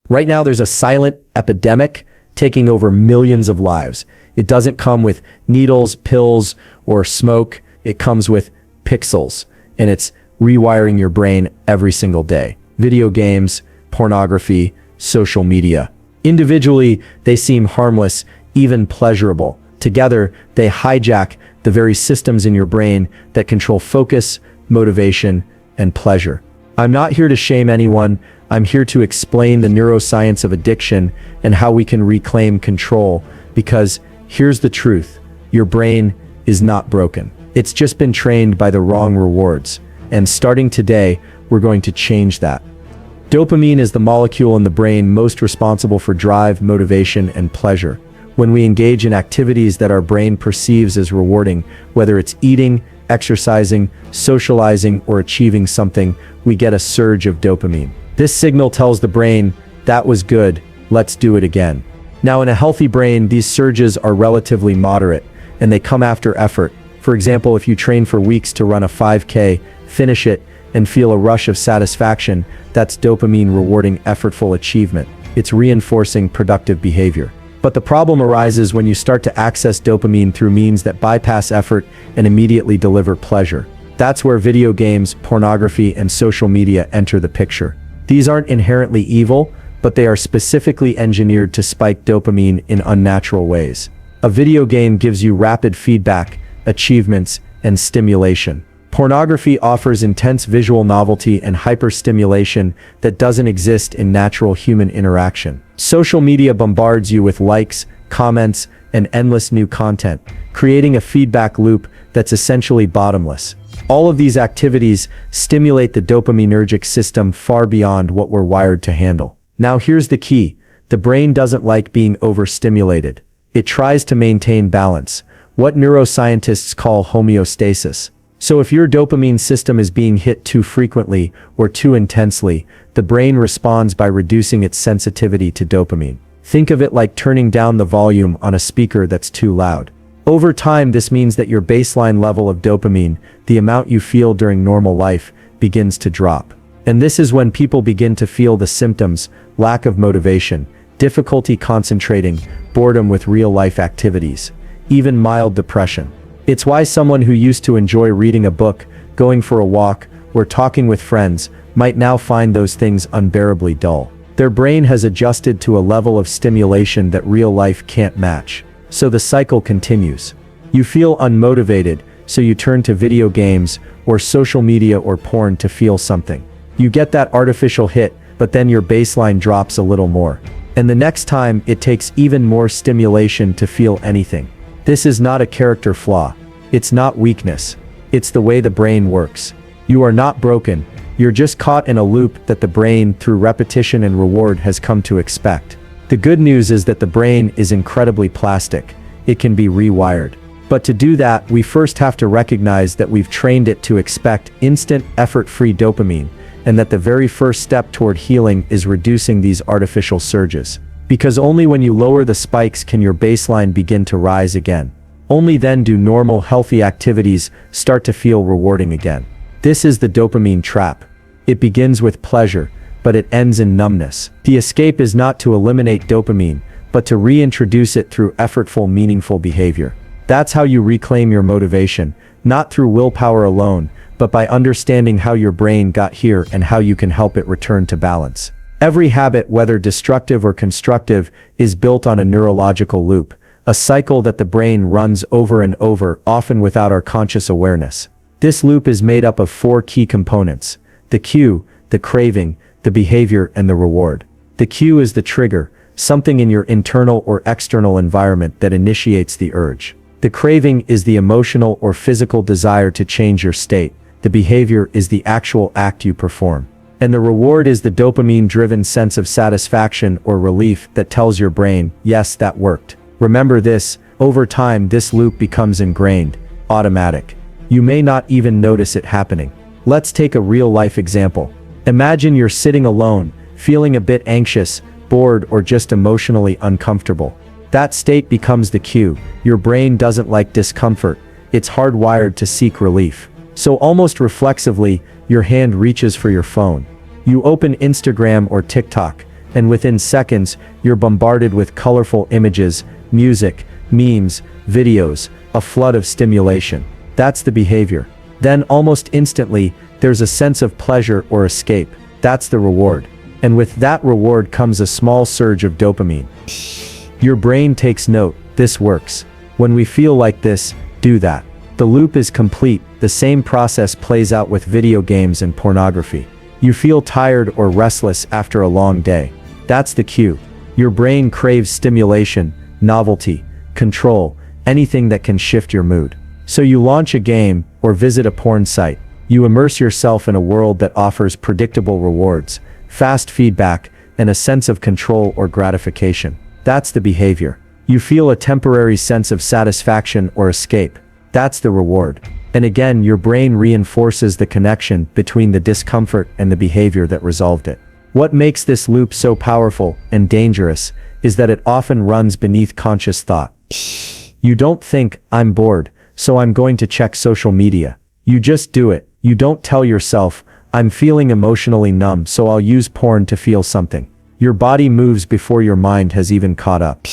Right now, there's a silent epidemic taking over millions of lives. It doesn't come with needles, pills, or smoke. It comes with pixels, and it's rewiring your brain every single day. Video games, pornography, social media. Individually, they seem harmless, even pleasurable. Together, they hijack the very systems in your brain that control focus, motivation, and pleasure. I'm not here to shame anyone. I'm here to explain the neuroscience of addiction and how we can reclaim control, because here's the truth. Your brain is not broken. It's just been trained by the wrong rewards. And starting today, we're going to change that. Dopamine is the molecule in the brain most responsible for drive, motivation, and pleasure. When we engage in activities that our brain perceives as rewarding, whether it's eating, exercising, socializing, or achieving something, we get a surge of dopamine. This signal tells the brain, that was good, let's do it again. Now, in a healthy brain, these surges are relatively moderate, and they come after effort. For example, if you train for weeks to run a 5K, finish it, and feel a rush of satisfaction, that's dopamine rewarding effortful achievement. It's reinforcing productive behavior. But the problem arises when you start to access dopamine through means that bypass effort and immediately deliver pleasure. That's where video games, pornography, and social media enter the picture. These aren't inherently evil, but they are specifically engineered to spike dopamine in unnatural ways. A video game gives you rapid feedback, achievements, and stimulation. Pornography offers intense visual novelty and hyperstimulation that doesn't exist in natural human interaction. Social media bombards you with likes, comments, and endless new content, creating a feedback loop that's essentially bottomless. All of these activities stimulate the dopaminergic system far beyond what we're wired to handle. Now here's the key. The brain doesn't like being overstimulated. It tries to maintain balance, what neuroscientists call homeostasis. So if your dopamine system is being hit too frequently or too intensely, the brain responds by reducing its sensitivity to dopamine. Think of it like turning down the volume on a speaker that's too loud. Over time, this means that your baseline level of dopamine, the amount you feel during normal life, begins to drop. And this is when people begin to feel the symptoms: lack of motivation, difficulty concentrating, boredom with real-life activities, even mild depression. It's why someone who used to enjoy reading a book, going for a walk, or talking with friends might now find those things unbearably dull. Their brain has adjusted to a level of stimulation that real life can't match. So the cycle continues. You feel unmotivated, so you turn to video games, or social media or porn to feel something. You get that artificial hit, but then your baseline drops a little more. And the next time, it takes even more stimulation to feel anything. This is not a character flaw. It's not weakness. It's the way the brain works. You are not broken. You're just caught in a loop that the brain, through repetition and reward, has come to expect. The good news is that the brain is incredibly plastic. It can be rewired. But to do that, we first have to recognize that we've trained it to expect instant, effort-free dopamine, and that the very first step toward healing is reducing these artificial surges. Because only when you lower the spikes can your baseline begin to rise again. Only then do normal, healthy activities start to feel rewarding again. This is the dopamine trap. It begins with pleasure, but it ends in numbness. The escape is not to eliminate dopamine, but to reintroduce it through effortful, meaningful behavior. That's how you reclaim your motivation, not through willpower alone, but by understanding how your brain got here and how you can help it return to balance. Every habit, whether destructive or constructive, is built on a neurological loop, a cycle that the brain runs over and over, often without our conscious awareness. This loop is made up of 4 key components: the cue, the craving, the behavior, and the reward. The cue is the trigger, something in your internal or external environment that initiates the urge. The craving is the emotional or physical desire to change your state. The behavior is the actual act you perform. And the reward is the dopamine-driven sense of satisfaction or relief that tells your brain, yes, that worked. Remember this, over time this loop becomes ingrained, automatic. You may not even notice it happening. Let's take a real-life example. Imagine you're sitting alone, feeling a bit anxious, bored, or just emotionally uncomfortable. That state becomes the cue. Your brain doesn't like discomfort. It's hardwired to seek relief. So almost reflexively, your hand reaches for your phone. You open Instagram or TikTok, and within seconds, you're bombarded with colorful images, music, memes, videos, a flood of stimulation. That's the behavior. Then almost instantly, there's a sense of pleasure or escape. That's the reward. And with that reward comes a small surge of dopamine. Your brain takes note, this works. When we feel like this, do that. The loop is complete. The same process plays out with video games and pornography. You feel tired or restless after a long day. That's the cue. Your brain craves stimulation, novelty, control, anything that can shift your mood. So you launch a game or visit a porn site. You immerse yourself in a world that offers predictable rewards, fast feedback, and a sense of control or gratification. That's the behavior. You feel a temporary sense of satisfaction or escape. That's the reward. And again, your brain reinforces the connection between the discomfort and the behavior that resolved it. What makes this loop so powerful and dangerous is that it often runs beneath conscious thought. You don't think, I'm bored, so I'm going to check social media. You just do it. You don't tell yourself, I'm feeling emotionally numb, so I'll use porn to feel something. Your body moves before your mind has even caught up.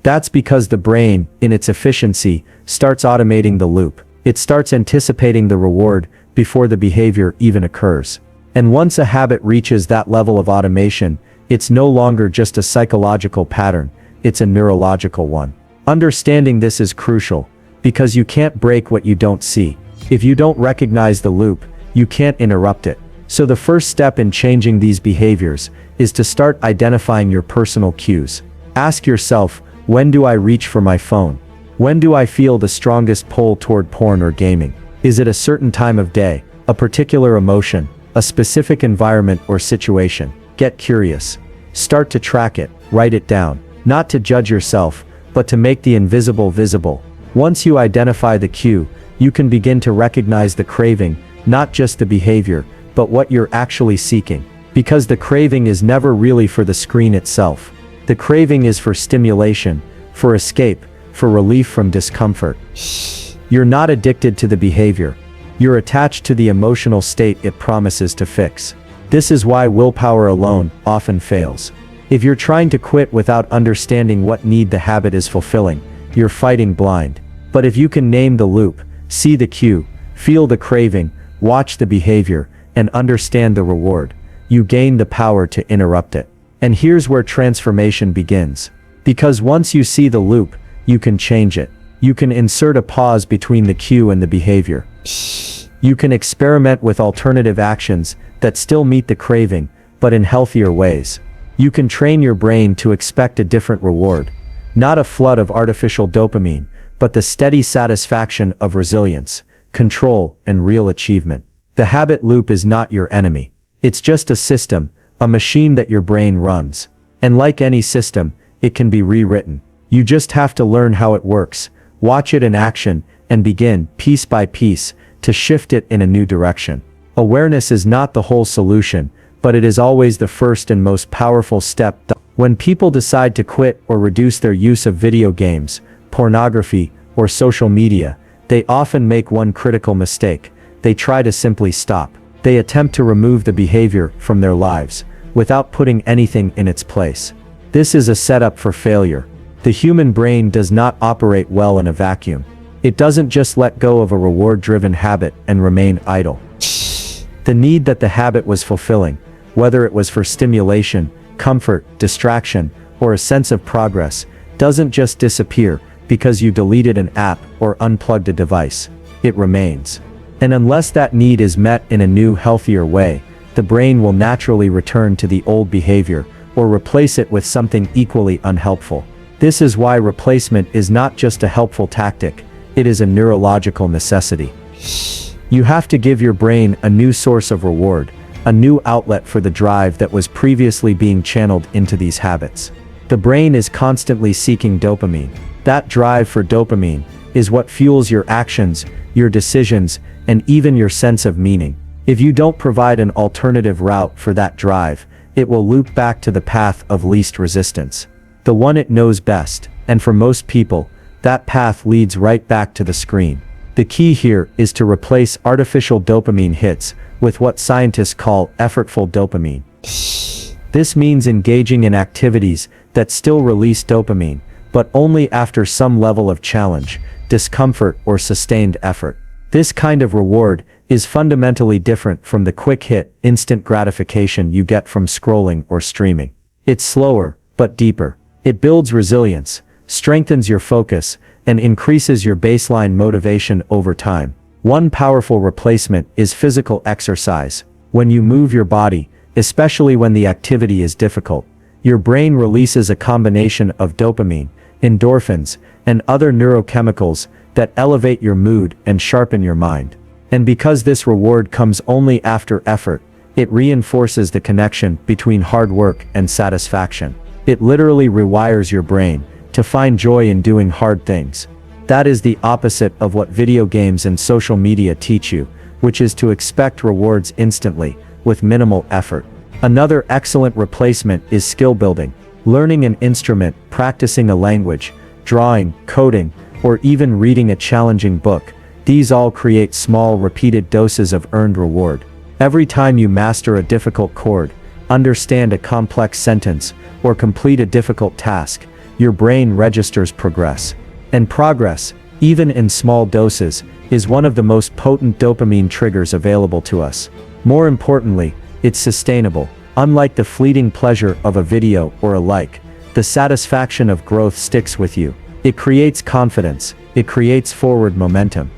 That's because the brain, in its efficiency, starts automating the loop. It starts anticipating the reward before the behavior even occurs. And once a habit reaches that level of automation, it's no longer just a psychological pattern, it's a neurological one. Understanding this is crucial, because you can't break what you don't see. If you don't recognize the loop, you can't interrupt it. So the first step in changing these behaviors is to start identifying your personal cues. Ask yourself, when do I reach for my phone? When do I feel the strongest pull toward porn or gaming? Is it a certain time of day, a particular emotion, a specific environment or situation? Get curious. Start to track it, write it down. Not to judge yourself, but to make the invisible visible. Once you identify the cue, you can begin to recognize the craving, not just the behavior, but what you're actually seeking. Because the craving is never really for the screen itself. The craving is for stimulation, for escape, for relief from discomfort. You're not addicted to the behavior. You're attached to the emotional state it promises to fix. This is why willpower alone often fails. If you're trying to quit without understanding what need the habit is fulfilling, you're fighting blind. But if you can name the loop, see the cue, feel the craving, watch the behavior, and understand the reward, you gain the power to interrupt it. And here's where transformation begins. Because once you see the loop, you can change it. You can insert a pause between the cue and the behavior. You can experiment with alternative actions that still meet the craving, but in healthier ways. You can train your brain to expect a different reward. Not a flood of artificial dopamine, but the steady satisfaction of resilience, control, and real achievement. The habit loop is not your enemy. It's just a system, a machine that your brain runs. And like any system, it can be rewritten. You just have to learn how it works, watch it in action, and begin, piece by piece, to shift it in a new direction. Awareness is not the whole solution, but it is always the first and most powerful step. When people decide to quit or reduce their use of video games, pornography, or social media, they often make one critical mistake. They try to simply stop. They attempt to remove the behavior from their lives, without putting anything in its place. This is a setup for failure. The human brain does not operate well in a vacuum. It doesn't just let go of a reward-driven habit and remain idle. The need that the habit was fulfilling, whether it was for stimulation, comfort, distraction, or a sense of progress, doesn't just disappear because you deleted an app or unplugged a device. It remains. And unless that need is met in a new, healthier way, the brain will naturally return to the old behavior or replace it with something equally unhelpful. This is why replacement is not just a helpful tactic, it is a neurological necessity. You have to give your brain a new source of reward, a new outlet for the drive that was previously being channeled into these habits. The brain is constantly seeking dopamine. That drive for dopamine is what fuels your actions, your decisions, and even your sense of meaning. If you don't provide an alternative route for that drive, it will loop back to the path of least resistance, the one it knows best, and for most people, that path leads right back to the screen. The key here is to replace artificial dopamine hits with what scientists call effortful dopamine. This means engaging in activities that still release dopamine, but only after some level of challenge, discomfort, or sustained effort. This kind of reward is fundamentally different from the quick-hit, instant gratification you get from scrolling or streaming. It's slower, but deeper. It builds resilience, strengthens your focus, and increases your baseline motivation over time. One powerful replacement is physical exercise. When you move your body, especially when the activity is difficult, your brain releases a combination of dopamine, endorphins, and other neurochemicals that elevate your mood and sharpen your mind. And because this reward comes only after effort, it reinforces the connection between hard work and satisfaction. It literally rewires your brain to find joy in doing hard things. That is the opposite of what video games and social media teach you, which is to expect rewards instantly, with minimal effort. Another excellent replacement is skill building. Learning an instrument, practicing a language, drawing, coding, or even reading a challenging book. These all create small, repeated doses of earned reward. Every time you master a difficult chord, understand a complex sentence, or complete a difficult task, your brain registers progress. And progress, even in small doses, is one of the most potent dopamine triggers available to us. More importantly, it's sustainable. Unlike the fleeting pleasure of a video or a like, the satisfaction of growth sticks with you. It creates confidence. It creates forward momentum.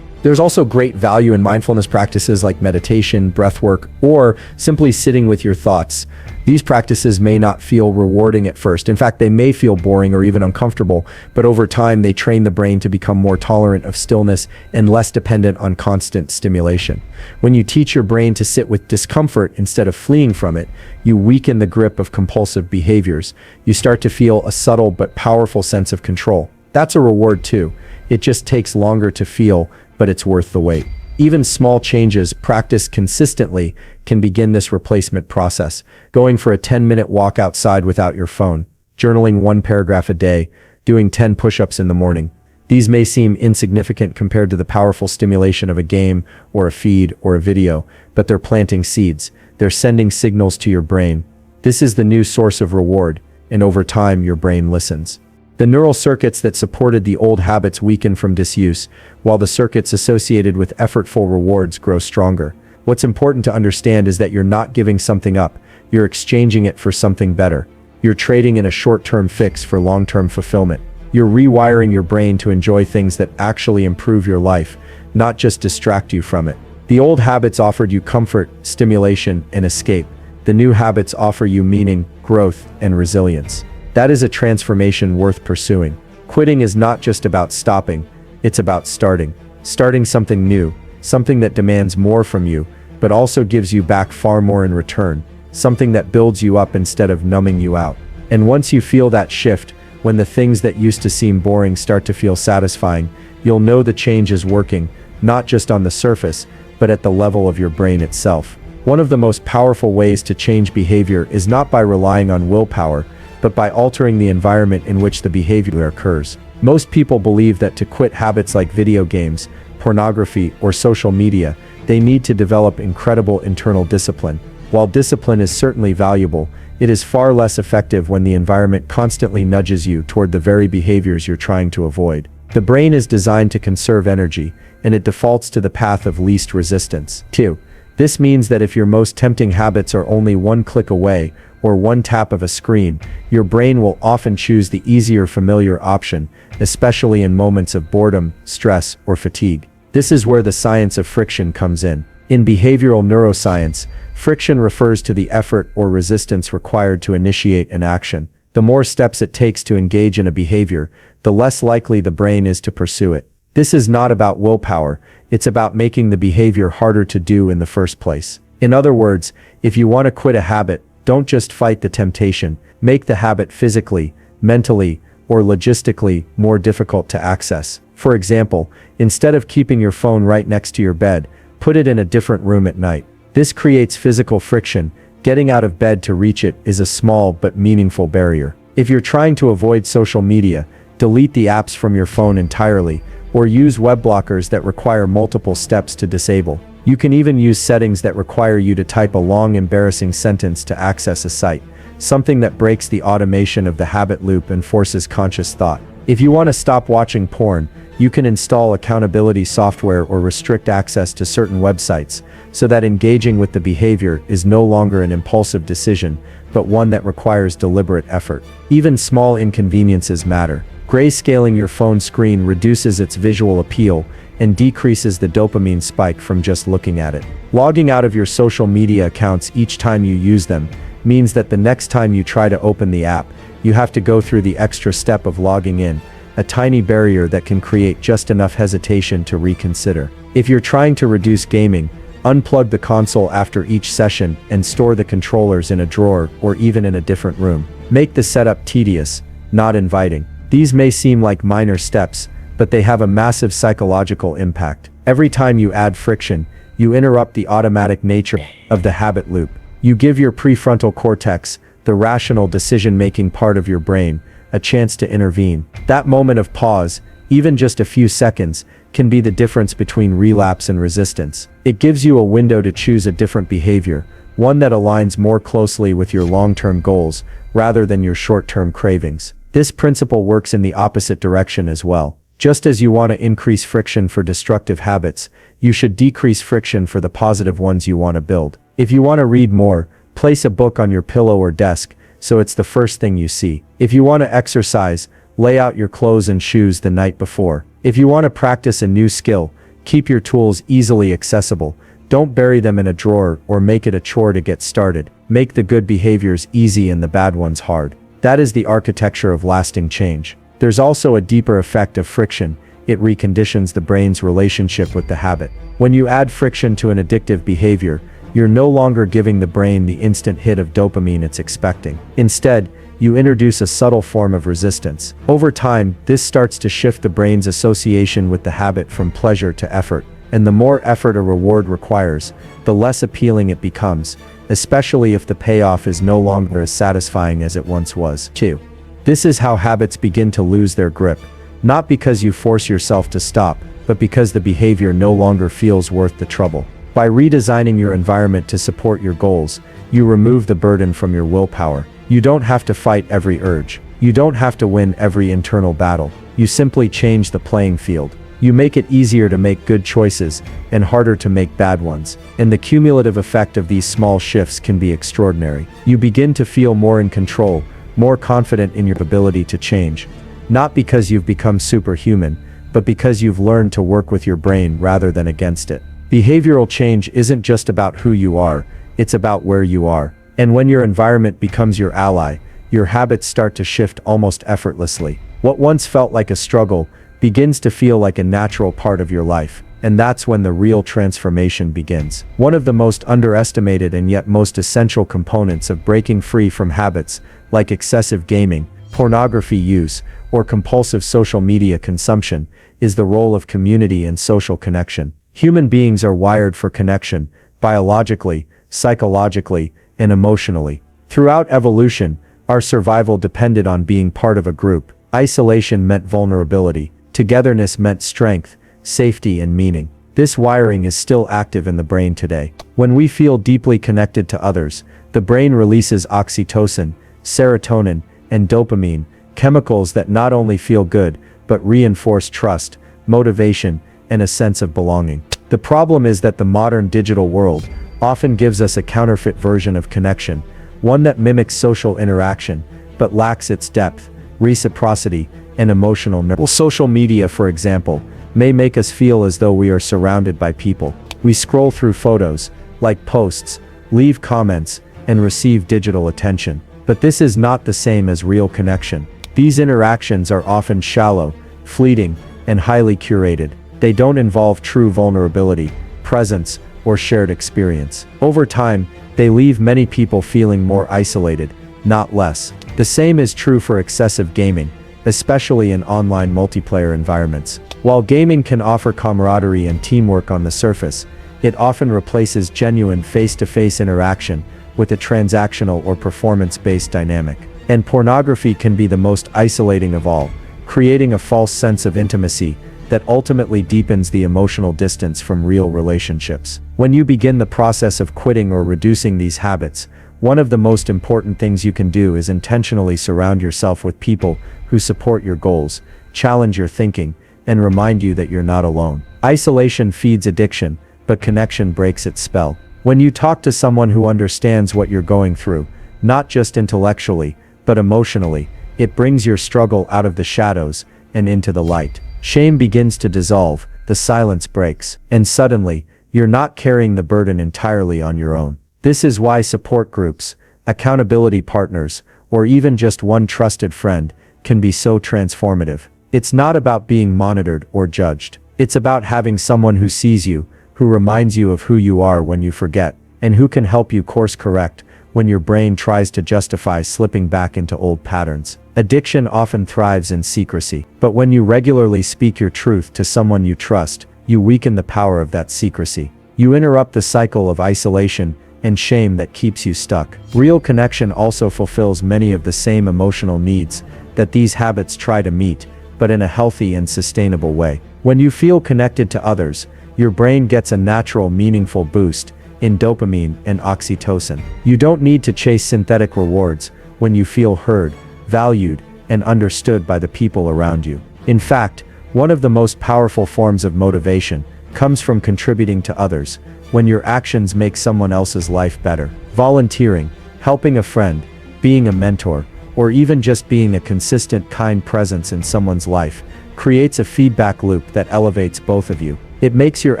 There's also great value in mindfulness practices like meditation, breath work, or simply sitting with your thoughts. These practices may not feel rewarding at first. In fact, they may feel boring or even uncomfortable, but over time they train the brain to become more tolerant of stillness and less dependent on constant stimulation. When you teach your brain to sit with discomfort instead of fleeing from it, you weaken the grip of compulsive behaviors. You start to feel a subtle but powerful sense of control. That's a reward too. It just takes longer to feel, but it's worth the wait. Even small changes practiced consistently can begin this replacement process. Going for a 10-minute walk outside without your phone, journaling 1 paragraph a day, doing 10 push-ups in the morning. These may seem insignificant compared to the powerful stimulation of a game or a feed or a video, but they're planting seeds. They're sending signals to your brain. This is the new source of reward, and over time your brain listens. The neural circuits that supported the old habits weaken from disuse, while the circuits associated with effortful rewards grow stronger. What's important to understand is that you're not giving something up, you're exchanging it for something better. You're trading in a short-term fix for long-term fulfillment. You're rewiring your brain to enjoy things that actually improve your life, not just distract you from it. The old habits offered you comfort, stimulation, and escape. The new habits offer you meaning, growth, and resilience. That is a transformation worth pursuing. Quitting is not just about stopping, it's about starting. Starting something new, something that demands more from you, but also gives you back far more in return. Something that builds you up instead of numbing you out. And once you feel that shift, when the things that used to seem boring start to feel satisfying, you'll know the change is working, not just on the surface, but at the level of your brain itself. One of the most powerful ways to change behavior is not by relying on willpower, but by altering the environment in which the behavior occurs. Most people believe that to quit habits like video games, pornography, or social media, they need to develop incredible internal discipline. While discipline is certainly valuable, it is far less effective when the environment constantly nudges you toward the very behaviors you're trying to avoid. The brain is designed to conserve energy, and it defaults to the path of least resistance. 2. This means that if your most tempting habits are only one click away, or one tap of a screen, your brain will often choose the easier, familiar option, especially in moments of boredom, stress, or fatigue. This is where the science of friction comes in. In behavioral neuroscience, friction refers to the effort or resistance required to initiate an action. The more steps it takes to engage in a behavior, the less likely the brain is to pursue it. This is not about willpower, it's about making the behavior harder to do in the first place. In other words, if you want to quit a habit, don't just fight the temptation, make the habit physically, mentally, or logistically more difficult to access. For example, instead of keeping your phone right next to your bed, put it in a different room at night. This creates physical friction. Getting out of bed to reach it is a small but meaningful barrier. If you're trying to avoid social media, delete the apps from your phone entirely, or use web blockers that require multiple steps to disable. You can even use settings that require you to type a long, embarrassing sentence to access a site. something that breaks the automation of the habit loop and forces conscious thought. If you want to stop watching porn, you can install accountability software or restrict access to certain websites, so that engaging with the behavior is no longer an impulsive decision, but one that requires deliberate effort. Even small inconveniences matter. Grayscaling your phone screen reduces its visual appeal and decreases the dopamine spike from just looking at it. Logging out of your social media accounts each time you use them means that the next time you try to open the app, you have to go through the extra step of logging in, a tiny barrier that can create just enough hesitation to reconsider. If you're trying to reduce gaming, unplug the console after each session and store the controllers in a drawer or even in a different room. Make the setup tedious, not inviting. These may seem like minor steps, but they have a massive psychological impact. Every time you add friction, you interrupt the automatic nature of the habit loop. You give your prefrontal cortex, the rational decision-making part of your brain, a chance to intervene. That moment of pause, even just a few seconds, can be the difference between relapse and resistance. It gives you a window to choose a different behavior, one that aligns more closely with your long-term goals rather than your short-term cravings. This principle works in the opposite direction as well. Just as you want to increase friction for destructive habits, you should decrease friction for the positive ones you want to build. If you want to read more, place a book on your pillow or desk, so it's the first thing you see. If you want to exercise, lay out your clothes and shoes the night before. If you want to practice a new skill, keep your tools easily accessible. Don't bury them in a drawer or make it a chore to get started. Make the good behaviors easy and the bad ones hard. That is the architecture of lasting change. There's also a deeper effect of friction. It reconditions the brain's relationship with the habit. When you add friction to an addictive behavior, you're no longer giving the brain the instant hit of dopamine it's expecting. Instead, you introduce a subtle form of resistance. Over time, this starts to shift the brain's association with the habit from pleasure to effort, and the more effort a reward requires, the less appealing it becomes, especially if the payoff is no longer as satisfying as it once was. 2. This is how habits begin to lose their grip, not because you force yourself to stop, but because the behavior no longer feels worth the trouble. By redesigning your environment to support your goals, you remove the burden from your willpower. You don't have to fight every urge. You don't have to win every internal battle. You simply change the playing field. You make it easier to make good choices and harder to make bad ones. And the cumulative effect of these small shifts can be extraordinary. You begin to feel more in control, more confident in your ability to change. Not because you've become superhuman, but because you've learned to work with your brain rather than against it. Behavioral change isn't just about who you are, it's about where you are. And when your environment becomes your ally, your habits start to shift almost effortlessly. What once felt like a struggle begins to feel like a natural part of your life. And that's when the real transformation begins. One of the most underestimated and yet most essential components of breaking free from habits like excessive gaming, pornography use, or compulsive social media consumption is the role of community and social connection. Human beings are wired for connection, biologically, psychologically, and emotionally. Throughout evolution, our survival depended on being part of a group. Isolation meant vulnerability. Togetherness meant strength, safety, and meaning. This wiring is still active in the brain today. When we feel deeply connected to others, the brain releases oxytocin, serotonin, and dopamine, chemicals that not only feel good, but reinforce trust, motivation, and a sense of belonging. The problem is that the modern digital world often gives us a counterfeit version of connection, one that mimics social interaction, but lacks its depth, reciprocity, and emotional nourishment. Social media, for example, may make us feel as though we are surrounded by people. We scroll through photos, like posts, leave comments, and receive digital attention. But this is not the same as real connection. These interactions are often shallow, fleeting, and highly curated. They don't involve true vulnerability, presence, or shared experience. Over time, they leave many people feeling more isolated, not less. The same is true for excessive gaming, especially in online multiplayer environments. While gaming can offer camaraderie and teamwork on the surface, it often replaces genuine face-to-face interaction with a transactional or performance-based dynamic. And pornography can be the most isolating of all, creating a false sense of intimacy that ultimately deepens the emotional distance from real relationships. When you begin the process of quitting or reducing these habits, One of the most important things you can do is intentionally surround yourself with people who support your goals, challenge your thinking, and remind you that you're not alone. Isolation feeds addiction, but connection breaks its spell. When you talk to someone who understands what you're going through, not just intellectually, but emotionally, it brings your struggle out of the shadows and into the light. Shame begins to dissolve, the silence breaks, and suddenly, you're not carrying the burden entirely on your own. This is why support groups, accountability partners, or even just one trusted friend can be so transformative. It's not about being monitored or judged. It's about having someone who sees you, who reminds you of who you are when you forget, and who can help you course correct when your brain tries to justify slipping back into old patterns. Addiction often thrives in secrecy, but when you regularly speak your truth to someone you trust, you weaken the power of that secrecy. You interrupt the cycle of isolation and shame that keeps you stuck. Real connection also fulfills many of the same emotional needs that these habits try to meet, but in a healthy and sustainable way. When you feel connected to others, your brain gets a natural, meaningful boost in dopamine and oxytocin. You don't need to chase synthetic rewards when you feel heard, valued, and understood by the people around you. In fact, one of the most powerful forms of motivation comes from contributing to others. When your actions make someone else's life better. Volunteering, helping a friend, being a mentor, or even just being a consistent, kind presence in someone's life, creates a feedback loop that elevates both of you. It makes your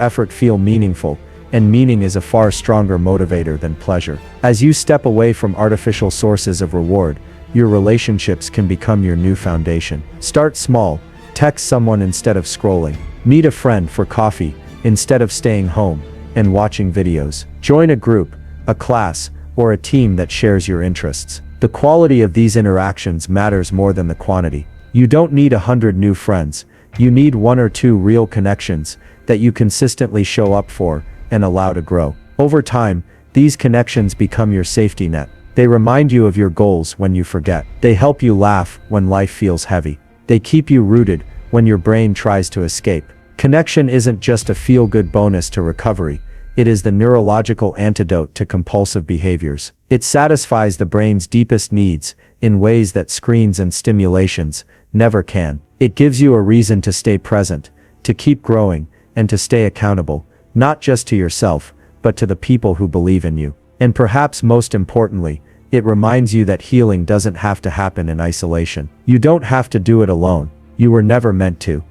effort feel meaningful, and meaning is a far stronger motivator than pleasure. As you step away from artificial sources of reward, your relationships can become your new foundation. Start small, text someone instead of scrolling, meet a friend for coffee instead of staying home and watching videos. Join a group, a class, or a team that shares your interests. The quality of these interactions matters more than the quantity. You don't need 100 new friends. You need 1 or 2 real connections that you consistently show up for and allow to grow. Over time, these connections become your safety net. They remind you of your goals when you forget. They help you laugh when life feels heavy. They keep you rooted when your brain tries to escape. Connection isn't just a feel-good bonus to recovery, it is the neurological antidote to compulsive behaviors. It satisfies the brain's deepest needs in ways that screens and stimulations never can. It gives you a reason to stay present, to keep growing, and to stay accountable, not just to yourself, but to the people who believe in you. And perhaps most importantly, it reminds you that healing doesn't have to happen in isolation. You don't have to do it alone. You were never meant to.